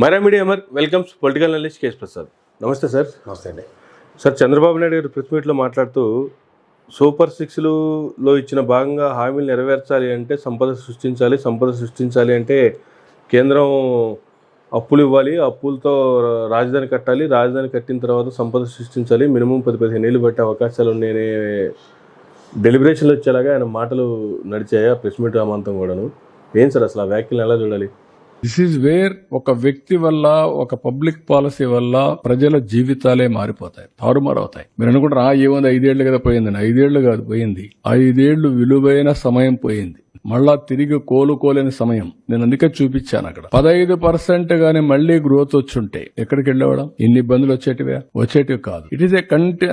Myra media Amar welcomes political analyst KS Prasad. నమస్తే sir. నమస్తే అండి. సార్, చంద్రబాబు నాయుడు గారు ప్రెస్ మీట్లో మాట్లాడుతూ సూపర్ సిక్స్లో ఇచ్చిన భాగంగా హామీలు నెరవేర్చాలి అంటే సంపద సృష్టించాలి అంటే కేంద్రం అప్పులు ఇవ్వాలి, అప్పులతో రాజధాని కట్టాలి, రాజధాని కట్టిన తర్వాత సంపద సృష్టించాలి, మినిమం 10-15 ఏళ్ళు పట్టే అవకాశాలు ఉన్నాయనే డెలిబరేషన్లు వచ్చేలాగా ఆయన మాటలు నడిచాయి ఆ ప్రెస్ మీట్ అమాంతం కూడాను. ఏం సార్ అసలు ఆ వ్యాఖ్యలను ఎలా చూడాలి? దిస్ ఈజ్ వేర్ ఒక వ్యక్తి వల్ల, ఒక పబ్లిక్ పాలసీ వల్ల ప్రజల జీవితాలే మారిపోతాయి, తారుమారవుతాయి. మీరు అనుకుంటారా ఏముంది 5 ఏళ్లు కదా పోయిందని? 5 ఏళ్లు కాదు పోయింది, 5 ఏళ్లు విలువైన సమయం పోయింది. మళ్ళా తిరిగి కోలుకోలేని సమయం. నేను అందుకే చూపించాను అక్కడ 15% గానీ మళ్లీ గ్రోత్ వచ్చుంటే ఎక్కడికి వెళ్ళేవాడం? ఇన్ని ఇబ్బందులు వచ్చేటివి కాదు. ఇట్ ఈస్ ఏ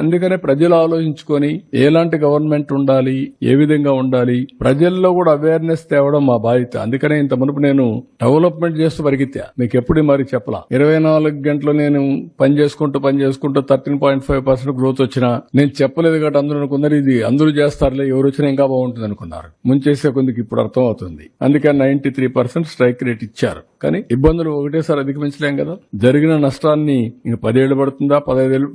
అందుకనే ప్రజలు ఆలోచించుకొని ఎలాంటి గవర్నమెంట్ ఉండాలి, ఏ విధంగా ఉండాలి, ప్రజల్లో కూడా అవేర్నెస్ తేవడం మా బాధ్యత. అందుకనే ఇంత మునుపు నేను డెవలప్మెంట్ చేస్తూ పరిగెత్తా. మీకు ఎప్పుడు మరి చెప్పలా, 24 గంటలు నేను పని చేసుకుంటూ 13.5% గ్రోత్ వచ్చినా నేను చెప్పలేదు కాబట్టి అందరూ అనుకున్నారు ఇది అందరూ చేస్తారులే, ఎవరు వచ్చినా ఇంకా బాగుంటుంది అనుకున్నారు. ముంచేసే కొందికి ఇప్పుడు అర్థం అవుతుంది. అందుకే 93% స్ట్రైక్ రేట్ ఇచ్చారు. కానీ ఇబ్బందులు ఒకటేసారి అధిగమించలేం కదా. జరిగిన నష్టాన్ని ఇంక 10 ఏళ్లు పడుతుందా, 15 ఏళ్ళు?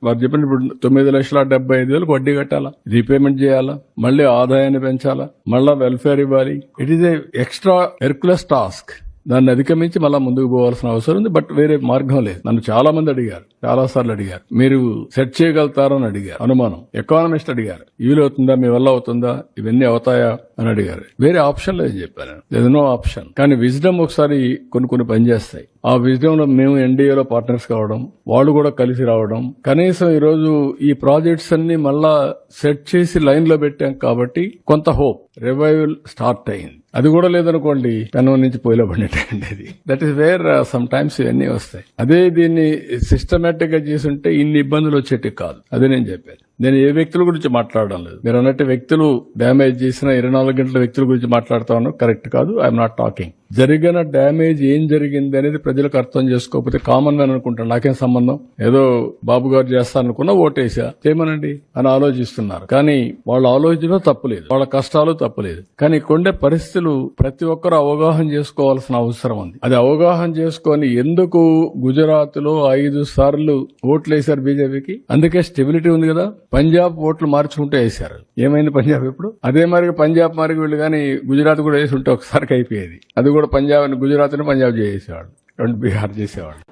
వారు చెప్పిన ఇప్పుడు 9,75,000 వడ్డీ కట్టాలా, రీపేమెంట్ చేయాలా, మళ్ళీ ఆదాయాన్ని పెంచాలా, మళ్ళా వెల్ఫేర్ ఇవ్వాలి. It is a extra Hercules task. దాన్ని అధిగమించి మళ్ళా ముందుకు పోవాల్సిన అవసరం ఉంది. బట్ వేరే మార్గం లేదు. నన్ను చాలా మంది అడిగారు, చాలా సార్లు అడిగారు, మీరు సెట్ చేయగలుగుతారని అడిగారు. అనుమానం. ఎకానమిస్ట్ అడిగారు, వీలవుతుందా, మీ వల్ల అవుతుందా, ఇవన్నీ అవుతాయా అని అడిగారు. వేరే ఆప్షన్ లేదు చెప్పాను. లేదు, నో ఆప్షన్. కానీ విజ్డమ్ ఒకసారి కొన్ని పనిచేస్తాయి. ఆ విజ్డమ్ లో మేము ఎన్డీఏలో పార్ట్నర్స్ కావడం, వాళ్ళు కూడా కలిసి రావడం, కనీసం ఈరోజు ఈ ప్రాజెక్ట్స్ అన్ని మళ్ళా సెట్ చేసి లైన్ లో పెట్టాం కాబట్టి కొంత హోప్, రివైవల్ స్టార్ట్ అయింది. అది కూడా లేదనుకోండి, పెనం నుంచి పొయ్యిలో పడినట్టండి. That is where sometimes ఇవన్నీ వస్తాయి. అదే దీన్ని సిస్టమేటిక్ గా చేసుంటే ఇన్ని ఇబ్బందులు వచ్చేటి కాదు. అదే నేను చెప్పాను. నేను ఏ వ్యక్తుల గురించి మాట్లాడడం లేదు. మీరు అన్నట్టు వ్యక్తులు డ్యామేజ్ చేసిన 24 గంటల వ్యక్తుల గురించి మాట్లాడుతా ఉన్నా కరెక్ట్ కాదు. I'm not talking. జరిగిన డ్యామేజ్ ఏం జరిగింది అనేది ప్రజలకు అర్థం చేసుకోకపోతే కామన్ మ్యాన్ అనుకుంటాను నాకేం సంబంధం, ఏదో బాబు గారు చేస్తారనుకున్నా ఓటేసా చేయమనండి అని ఆలోచిస్తున్నారు. కానీ వాళ్ళ ఆలోచన తప్పులేదు, వాళ్ళ కష్టాలు తప్పులేదు. కానీ కొండే పరిస్థితులు ప్రతి ఒక్కరు అవగాహన చేసుకోవాల్సిన అవసరం ఉంది. అది అవగాహన చేసుకొని ఎందుకు గుజరాత్ లో 5 సార్లు ఓట్లు వేశారు బీజేపీకి? అందుకే స్టెబిలిటీ ఉంది కదా. పంజాబ్ ఓట్లు మార్చుకుంటూ వేశారు. ఏమైంది పంజాబ్ ఇప్పుడు? అదే మరి పంజాబ్ మరి వీళ్ళు కానీ గుజరాత్ కూడా వేసి ఉంటే ఒకసారికి అయిపోయేది. అది కూడా పంజాబ్ గుజరాత్ పంజాబ్ చేసేవాడు, 2 బీహార్ చేసేవాడు.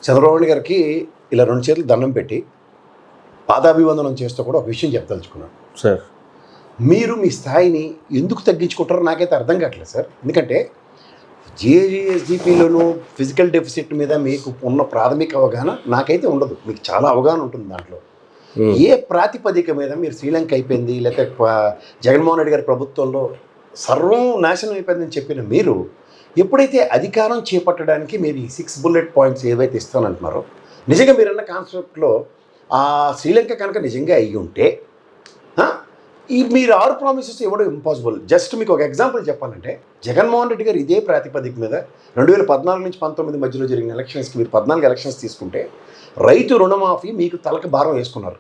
చంద్రబాబు గారికి ఇలా 2 చేతులు దండం పెట్టి పాదాభివందనం చేస్తూ కూడా ఒక విషయం చెప్పదలుచుకున్నాను సార్. మీరు మీ స్థాయిని ఎందుకు తగ్గించుకుంటారో నాకైతే అర్థం కావట్లేదు సార్. ఎందుకంటే జిఎస్డిపిలోనూ ఫిజికల్ డెఫిసిట్ మీద మీకు ఉన్న ప్రాథమిక అవగాహన నాకైతే ఉండదు. మీకు చాలా అవగాహన ఉంటుంది దాంట్లో. ఏ ప్రాతిపదిక మీద మీరు శ్రీలంక అయిపోయింది, లేకపోతే జగన్మోహన్ రెడ్డి గారి ప్రభుత్వంలో సర్వం నాశనం అయిపోయిందని చెప్పిన మీరు ఎప్పుడైతే అధికారం చేపట్టడానికి మీరు ఈ 6 బుల్లెట్ పాయింట్స్ ఏవైతే ఇస్తానంటున్నారో, నిజంగా మీరన్న కాన్సెప్ట్లో ఆ శ్రీలంక కనుక నిజంగా అయ్యి ఉంటే ఈ మీరు 6 ప్రామిసెస్ ఇవ్వడం ఇంపాసిబుల్. జస్ట్ మీకు ఒక ఎగ్జాంపుల్ చెప్పాలంటే, జగన్మోహన్ రెడ్డి గారు ఇదే ప్రాతిపదిక మీద 2014 నుంచి 19 మధ్యలో జరిగిన ఎలక్షన్స్కి మీరు 14 ఎలక్షన్స్ తీసుకుంటే రైతు రుణమాఫీ మీకు తలకు భారం వేసుకున్నారు.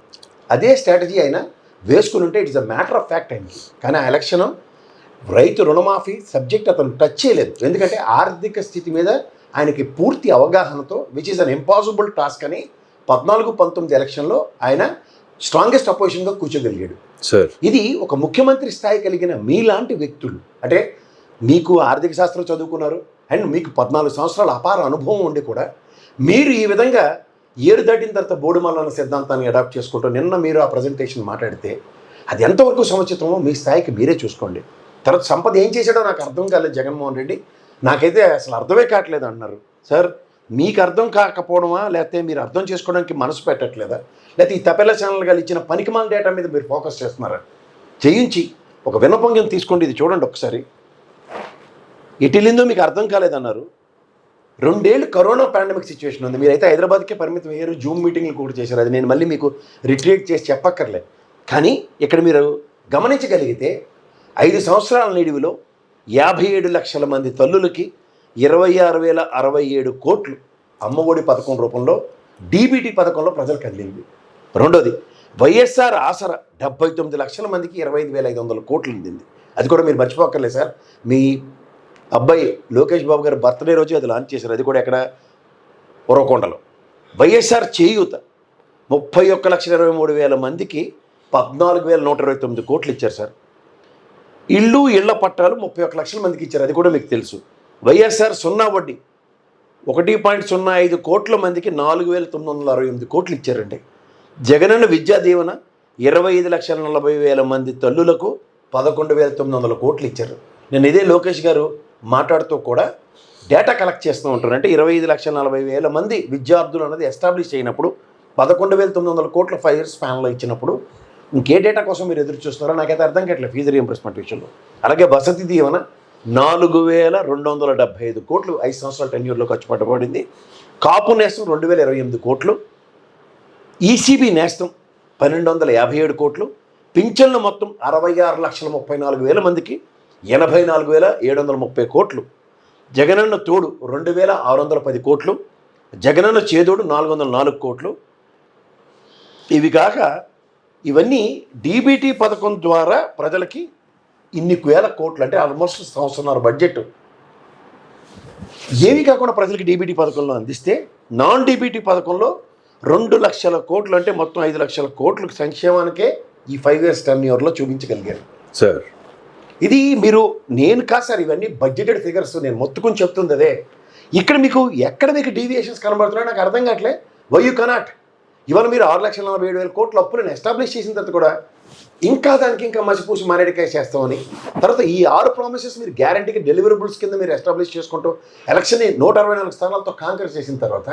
అదే స్ట్రాటజీ అయినా వేసుకుని ఉంటే it is a matter of fact అయింది. కానీ ఆ ఎలక్షన్ రైతు రుణమాఫీ సబ్జెక్ట్ అతను టచ్ చేయలేదు. ఎందుకంటే ఆర్థిక స్థితి మీద ఆయనకి పూర్తి అవగాహనతో, which is an impossible task అని 14-19 ఎలక్షన్లో ఆయన స్ట్రాంగెస్ట్ అపోజిషన్గా కూర్చోగలిగాడు సార్. ఇది ఒక ముఖ్యమంత్రి స్థాయి కలిగిన మీలాంటి వ్యక్తులు, అంటే మీకు ఆర్థిక శాస్త్రం చదువుకున్నారు అండ్ మీకు 14 సంవత్సరాల అపార అనుభవం ఉండి కూడా మీరు ఈ విధంగా ఏరు దాటిన తర్వాత బోడుమల్లన్న సిద్ధాంతాన్ని అడాప్ట్ చేసుకుంటూ నిన్న మీరు ఆ ప్రజెంటేషన్ మాట్లాడితే అది ఎంతవరకు సముచితమో మీ స్థాయికి మీరే చూసుకోండి. తర్వాత సంపద ఏం చేశాడో నాకు అర్థం కాలేదు జగన్మోహన్ రెడ్డి. నాకైతే అసలు అర్థమే కావట్లేదు అంటున్నారు సార్. మీకు అర్థం కాకపోవడమా, లేకపోతే మీరు అర్థం చేసుకోవడానికి మనసు పెట్టట్లేదా, లేకపోతే ఈ తపెల ఛానల్ గారు ఇచ్చిన పనికిమాల డేటా మీద మీరు ఫోకస్ చేస్తున్నారా? చేయించి ఒక వినపంగం తీసుకోండి, ఇది చూడండి ఒకసారి. ఎటులిందో మీకు అర్థం కాలేదన్నారు. 2 ఏళ్ళు కరోనా పాండమిక్ సిచ్యువేషన్ ఉంది. మీరైతే హైదరాబాద్కే పరిమితం అయ్యారు, జూమ్ మీటింగ్లు కూడా చేశారు. అది నేను మళ్ళీ మీకు రిట్రీట్ చేసి చెప్పక్కర్లే. కానీ ఇక్కడ మీరు గమనించగలిగితే 5 సంవత్సరాల నిడివిలో 57 లక్షల మంది తల్లులకి 26,067 కోట్లు అమ్మఒడి పథకం రూపంలో, డీబీటీ పథకంలో ప్రజలకు అందింది. రెండోది వైఎస్ఆర్ ఆసరా 79 లక్షల మందికి 25,500 కోట్లు అందింది. అది కూడా మీరు మర్చిపోక్కర్లేదు సార్. మీ అబ్బాయి లోకేష్ బాబు గారు బర్త్డే రోజు అది లాంచ్ చేశారు. అది కూడా ఎక్కడ ఉరవకొండలో. వైఎస్ఆర్ చేయూత 31,23,000 మందికి 14,129 కోట్లు ఇచ్చారు సార్. ఇళ్ల పట్టాలు 31 లక్షల మందికి ఇచ్చారు, అది కూడా మీకు తెలుసు. వైఎస్ఆర్ సున్నా వడ్డీ 1.05 కోట్ల మందికి 4,968 కోట్లు ఇచ్చారండి. జగనన్న విద్యా దీవెన 25,40,000 మంది తల్లులకు 11,900 కోట్లు ఇచ్చారు. నేను ఇదే లోకేష్ గారు మాట్లాడుతూ కూడా డేటా కలెక్ట్ చేస్తూ ఉంటారు. అంటే 25,40,000 మంది విద్యార్థులు అనేది ఎస్టాబ్లిష్ అయినప్పుడు 11,900 కోట్ల 5 years స్పాన్లో ఇచ్చినప్పుడు ఇంకే డేటా కోసం మీరు ఎదురు చూస్తున్నారో నాకైతే అర్థం కావట్లేదు ఫీజు రీయింబర్స్మెంట్ విషయంలో. అలాగే వసతి దీవెన 4,275 కోట్లు 5 సంవత్సరాల టెన్యూర్లో ఖర్చు పెట్టబడింది. కాపు నేస్తం 2,028 కోట్లు, ఈసీబీ నేస్తం 1,257 కోట్లు, పింఛన్లు మొత్తం 66,34,000 మందికి 84,730 కోట్లు, జగనన్న తోడు 2,610 కోట్లు, జగనన్న చేదోడు 404 కోట్లు. ఇవి కాక ఇవన్నీ డీబీటీ పథకం ద్వారా ప్రజలకి ఇన్ని వేల కోట్లు, అంటే ఆల్మోస్ట్ సంవత్సరాల బడ్జెట్ ఏమీ కాకుండా ప్రజలకి డీబీటీ పథకంలో అందిస్తే, నాన్ డీబీటీ పథకంలో 2 లక్షల కోట్లు, అంటే మొత్తం 5 లక్షల కోట్లు సంక్షేమానికే ఈ 5 years టెన్యూర్లో చూపించగలిగారు సార్. ఇది మీరు నేను కాదు సార్, ఇవన్నీ బడ్జెటెడ్ ఫిగర్స్, నేను మొత్తుకుని చెప్తుంది అదే. ఇక్కడ మీకు ఎక్కడ మీకు డీవియేషన్స్ కనబడుతున్నాయో నాకు అర్థం కావట్లే. వై యూ కెనాట్ ఇవాళ మీరు 6,47,000 కోట్ల అప్పులను ఎస్టాబ్లిష్ చేసిన తర్వాత కూడా ఇంకా దానికి ఇంకా మసిపూసి మారేడికాయ చేస్తామని, తర్వాత ఈ 6 ప్రామిసెస్ మీరు గ్యారంటీకి డెలివరబుల్స్ కింద మీరు ఎస్టాబ్లిష్ చేసుకుంటూ ఎలక్షన్ని 164 స్థానాలతో కాంకర్ చేసిన తర్వాత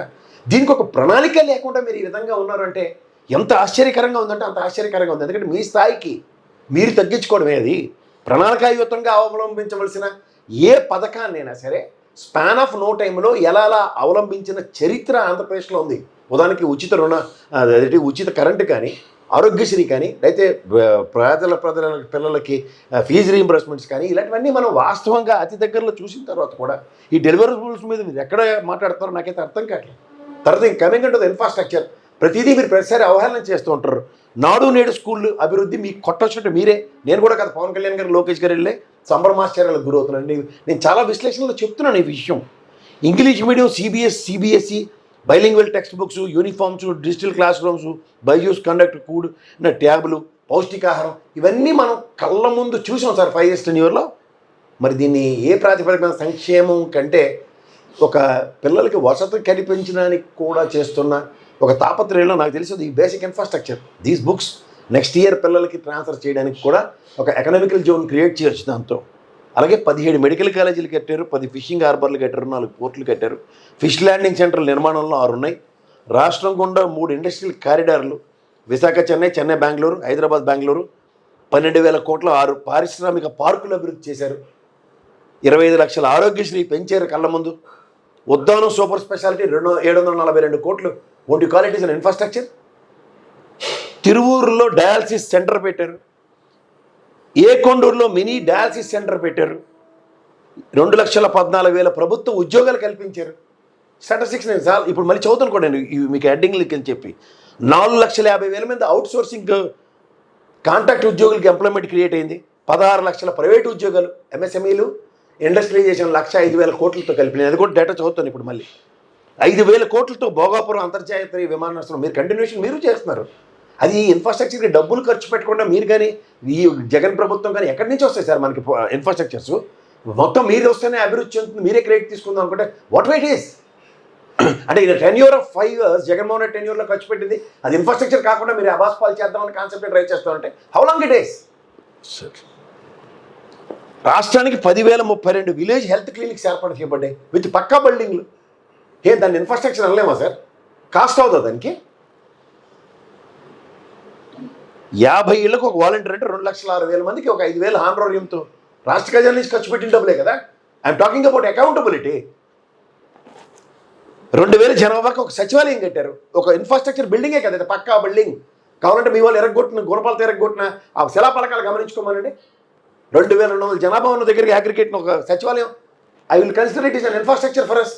దీనికి ఒక ప్రణాళిక లేకుండా మీరు ఈ విధంగా ఉన్నారంటే ఎంత ఆశ్చర్యకరంగా ఉందంటే అంత ఆశ్చర్యకరంగా ఉంది. ఎందుకంటే మీ స్థాయికి మీరు తగ్గించుకోవడమే అది. ప్రణాళికాయుతంగా అవలంబించవలసిన ఏ పథకాన్నైనా సరే స్పాన్ ఆఫ్ నో టైంలో ఎలా అవలంబించిన చరిత్ర ఆంధ్రప్రదేశ్లో ఉంది. ఉదాహరణకి ఉచిత కరెంటు కానీ, ఆరోగ్యశ్రీ కానీ, అయితే పిల్లలకి ఫీజు రీయింబర్స్మెంట్స్ కానీ, ఇలాంటివన్నీ మనం వాస్తవంగా అతి దగ్గరలో చూసిన తర్వాత కూడా ఈ డెలివరబుల్స్ మీద మీరు ఎక్కడ మాట్లాడుతున్నారో నాకైతే అర్థం కావట్లేదు. తర్వాత కమింగ్ అంటూ ఇన్ఫ్రాస్ట్రక్చర్ ప్రతిదీ మీరు ప్రతిసారి అవహేళన చేస్తూ ఉంటారు. నాడు నేడు స్కూళ్ళు అభివృద్ధి మీకు కొట్టొచ్చినట్టు మీరే, నేను కూడా కదా పవన్ కళ్యాణ్ గారు లోకేష్ గారు వెళ్ళే సంభ్రమాశ్చర్యాలకు గురవుతున్నాను. నేను చాలా విశ్లేషణలో చెప్తున్నాను ఈ విషయం. English medium CBSE bilingual text books, uniforms, digital class rooms, Byju's కండక్ట్ కూడ్, ట్యాబ్లు, పౌష్టికాహారం, ఇవన్నీ మనం కళ్ళ ముందు చూసాం సార్ 5 years టెన్యూర్లో. మరి దీన్ని ఏ ప్రాతిపదికన సంక్షేమం కంటే ఒక పిల్లలకి వసతి కల్పించడానికి కూడా చేస్తున్న ఒక తాపత్రయంలో నాకు తెలిసేది ఈ basic infrastructure. These books next year పిల్లలకి ట్రాన్స్ఫర్ చేయడానికి కూడా ఒక ఎకనామికల్ జోన్ క్రియేట్ చేయొచ్చు దాంతో. అలాగే 17 మెడికల్ కాలేజీలు కట్టారు, 10 ఫిషింగ్ హార్బర్లు కట్టారు, 4 పోర్టులు కట్టారు, ఫిష్ ల్యాండింగ్ సెంటర్ల నిర్మాణంలో 6 ఉన్నాయి. రాష్ట్రం గుండా 3 ఇండస్ట్రియల్ కారిడార్లు, విశాఖ చెన్నై, చెన్నై బెంగళూరు, హైదరాబాద్ బెంగళూరు, 12,000 కోట్ల 6 పారిశ్రామిక పార్కులు అభివృద్ధి చేశారు. 25 లక్షల ఆరోగ్యశ్రీ పెంచారు కళ్ళ ముందు. ఉద్దానం సూపర్ స్పెషాలిటీ 742 కోట్లు. What you call it is an infrastructure. తిరువూరులో డయాలసిస్ సెంటర్ పెట్టారు, కొండూరులో మినీ డయాలసిస్ సెంటర్ పెట్టారు, 2,14,000 ప్రభుత్వ ఉద్యోగాలు కల్పించారు. స్టాటిస్టిక్స్ నేను చాలా ఇప్పుడు మళ్ళీ చదువుతాను కూడా నేను మీకు హెడ్డింగ్లకి అని చెప్పి 4,50,000 మంది అవుట్ సోర్సింగ్ కాంట్రాక్ట్ ఉద్యోగులకి ఎంప్లాయ్మెంట్ క్రియేట్ అయింది. 16 లక్షల ప్రైవేటు ఉద్యోగాలు, ఎంఎస్ఎంఈలు, ఇండస్ట్రియలైజేషన్ 1,05,000 కోట్లతో కలిపినాయి. అది కూడా డేటా చదువుతాను ఇప్పుడు మళ్ళీ. 5,000 కోట్లతో భోగాపురం అంతర్జాతీయ విమానాశ్రయం మీరు కంటిన్యూషన్ మీరు చేస్తున్నారు. అది ఇన్ఫ్రాస్ట్రక్చర్కి డబ్బులు ఖర్చు పెట్టకుండా మీరు కానీ ఈ జగన్ ప్రభుత్వం కానీ ఎక్కడి నుంచి వస్తాయి సార్ మనకి ఇన్ఫ్రాస్ట్రక్చర్స్? మొత్తం మీరు వస్తేనే అభివృద్ధి చెందుతుంది, మీరే క్రెడిట్ తీసుకుందాం అనుకుంటే వాట్ వెయిట్ ఈస్ అంటే ఇది tenure of 5 years Jaganmohan Reddy టెన్యూర్లో ఖర్చు పెట్టింది అది ఇన్ఫ్రాస్ట్రక్చర్ కాకుండా మీరు అబాస్పాలు చేద్దామని కాన్సెప్ట్ ట్రై చేస్తామంటే హౌ లాంగ్ ఇట్ ఈస్? రాష్ట్రానికి 10,032 విలేజ్ హెల్త్ క్లినిక్స్ ఏర్పాటు చేయబడ్డాయి విత్ పక్కా బిల్డింగ్లు. దాన్ని ఇన్ఫ్రాస్ట్రక్చర్ అనలేమా సార్? కాస్ట్ అవుతుంది దానికి. 50 ఇళ్లకు ఒక వాలంటీర్ అంటే 2,06,000 మందికి ఒక 5,000 హానరోరియంతో రాష్ట్ర ఖజానా నుంచి ఖర్చు పెట్టిన డబ్బులే కదా. I'm talking about accountability. 2,000 జనాభాకి ఒక సచివాలయం కట్టారు, ఒక ఇన్ఫ్రాస్ట్రక్చర్ బిల్డింగే కదా, పక్కా బిల్డింగ్. కావాలంటే మీ వాళ్ళు ఎరగొట్టిన గుణపాలతో ఎరగొట్టిన ఆ శిలాపలకాలు గమనించుకోమనండి. 2,200 జనాభా ఉన్న దగ్గరికి అగ్రిగేట్ ఒక సచివాలయం. I will consider it is an infrastructure for us.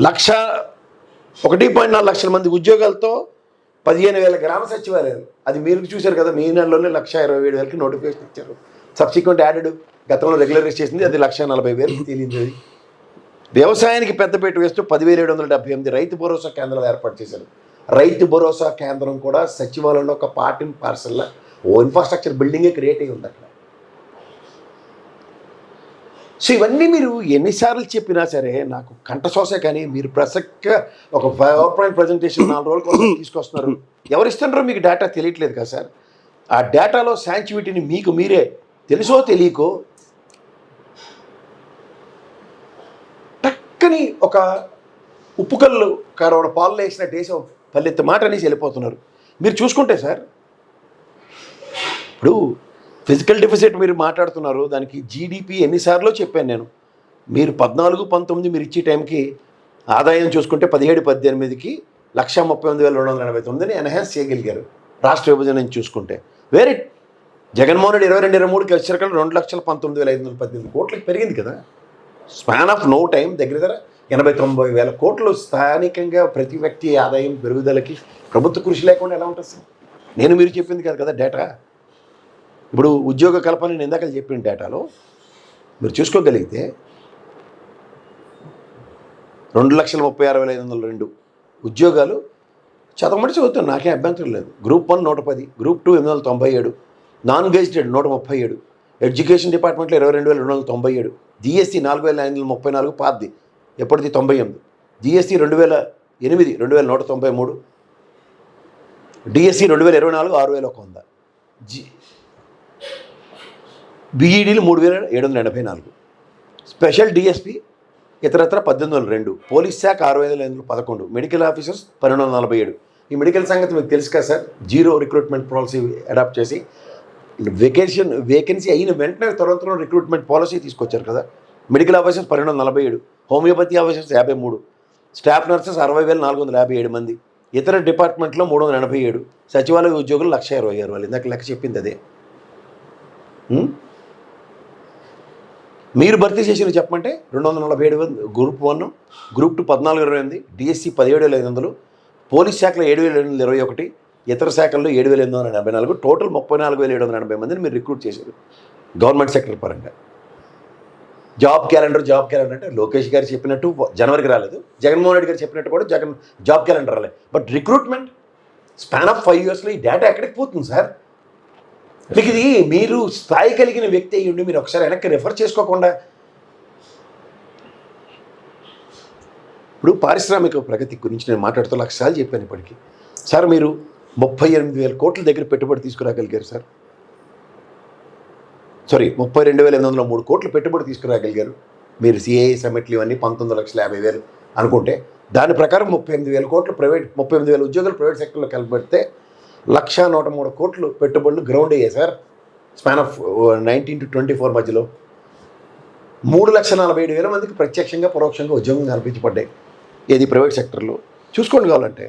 1.4 లక్షల మంది ఉద్యోగాలతో 15,000 గ్రామ సచివాలయాలు. అది మీరు చూశారు కదా, మీ నెలలోనే 1,27,000కి నోటిఫికేషన్ ఇచ్చారు. సబ్సిక్వెంట్ యాడెడ్ గతంలో రెగ్యులరైజ్ చేసింది, అది 1,40,000 తేలింది. వ్యవసాయానికి పెద్దపీట వేస్తూ 10,778 రైతు భరోసా కేంద్రాలు ఏర్పాటు చేశారు. రైతు భరోసా కేంద్రం కూడా సచివాలయంలో ఒక పార్ట్ అండ్ పార్సల్లా ఓ ఇన్ఫ్రాస్ట్రక్చర్ బిల్డింగే క్రియేట్ అయ్యి ఉంది అక్కడ. సో ఇవన్నీ మీరు ఎన్నిసార్లు చెప్పినా సరే నాకు కంఠశోసే. కానీ మీరు ప్రసక్తిగా ఒక పవర్ పాయింట్ ప్రజెంటేషన్ 4 రోజుల కోసం తీసుకొస్తున్నారు. ఎవరు ఇస్తున్నారో మీకు డేటా తెలియట్లేదు కదా సార్. ఆ డేటాలో శాంచువిటీని మీకు మీరే తెలుసో తెలియకో టక్కని ఒక ఉప్పు కళ్ళు కారవడ పాలు వేసిన దేశం పల్లెత్తి మాట అనేసి వెళ్ళిపోతున్నారు. మీరు చూసుకుంటే సార్, ఇప్పుడు ఫిజికల్ డెఫిసిట్ మీరు మాట్లాడుతున్నారు, దానికి జీడిపి ఎన్నిసార్లు చెప్పాను నేను. మీరు 14-19 మీరు ఇచ్చే టైంకి ఆదాయం చూసుకుంటే 17-18కి 1,39,289 ఎన్హాన్స్ చేయగలిగారు రాష్ట్ర విభజన నుంచి చూసుకుంటే. వేరే జగన్మోహన్ రెడ్డి 22-23కి వచ్చేసరికి 2,19,518 కోట్లకి పెరిగింది కదా. స్పాన్ ఆఫ్ నో టైం దగ్గర 80-90 వేల కోట్లు స్థానికంగా ప్రతి వ్యక్తి ఆదాయం పెరుగుదలకి ప్రభుత్వ కృషి లేకుండా ఎలా ఉంటుంది సార్? మీరు చెప్పింది కాదు కదా డేటా. ఇప్పుడు ఉద్యోగ కల్పన నేను ఇందాక చెప్పిన డేటాలో మీరు చూసుకోగలిగితే 2,36,502 ఉద్యోగాలు చదవమని చదువుతాను, నాకేం అభ్యంతరం లేదు. Group 1 110, group 2 897, non gazetted 137, education డిపార్ట్మెంట్లో 22,297, జిఎస్టీ 4,534 పాతది, ఎప్పటిది 98, జిఎస్టీ 2008 2,193, డిఎస్సి 2024 6,100, బీఈడీలు 3,784, స్పెషల్ డిఎస్పి ఇతరత్ర 1,802, పోలీస్ శాఖ 6,511, మెడికల్ ఆఫీసర్స్ 1,247. ఈ మెడికల్ సంగతి మీకు తెలుసు కదా సార్. 0 రిక్రూట్మెంట్ పాలసీ అడాప్ట్ చేసి వేకెన్సీ అయిన వెంటనే త్వరలో రిక్రూట్మెంట్ పాలసీ తీసుకొచ్చారు కదా. Medical officers 1,247, homeopathy officers 53, staff nurses 60,457 మంది, ఇతర డిపార్ట్మెంట్లో 387, సచివాలయ ఉద్యోగులు 1,26,000. ఇందాక లెక్క చెప్పింది అదే. మీరు భర్తీ చేసిన చెప్పమంటే 247 గ్రూప్ 1, గ్రూప్ 2 1428, డిఎస్సి 17,500, పోలీస్ శాఖలో 7,821, ఇతర శాఖల్లో 7,884, టోటల్ 34,780 మందిని మీరు రిక్రూట్ చేశారు గవర్నమెంట్ సెక్టర్ పరంగా. జాబ్ క్యాలెండర్ అంటే లోకేష్ గారు చెప్పినట్టు జనవరికి రాలేదు, జగన్మోహన్ రెడ్డి గారు చెప్పినట్టు కూడా జాబ్ క్యాలెండర్ రాలేదు. బట్ రిక్రూట్మెంట్ స్పాన్ ఆఫ్ 5 yearsలో ఈ డేటా ఎక్కడికి పోతుంది సార్? మీకు ఇది మీరు స్థాయి కలిగిన వ్యక్తి అయ్యి ఉండి మీరు ఒకసారి వెనక్కి రెఫర్ చేసుకోకుండా. ఇప్పుడు పారిశ్రామిక ప్రగతి గురించి నేను మాట్లాడుతూ 1,00,000 సార్లు చెప్పాను ఇప్పటికీ. సార్ మీరు 38,000 కోట్ల దగ్గర పెట్టుబడి తీసుకురాగలిగారు సార్. 32,803 కోట్లు పెట్టుబడి తీసుకురాగలిగారు. మీరు సిఐ సమిట్లు ఇవన్నీ 19,50,000 అనుకుంటే దాని ప్రకారం 38,000 కోట్లు ప్రైవేట్, 38,000 ఉద్యోగులు ప్రైవేట్ సెక్టర్లో కలిపెడితే 1,103 కోట్లు పెట్టుబడులు గ్రౌండ్ అయ్యాయి సార్. స్పాన్ ఆఫ్ 19 to 24 మధ్యలో 3,47,000 మందికి ప్రత్యక్షంగా పరోక్షంగా ఉద్యోగం కల్పించబడ్డాయి. ఏది ప్రైవేట్ సెక్టర్లో చూసుకోండి కావాలంటే.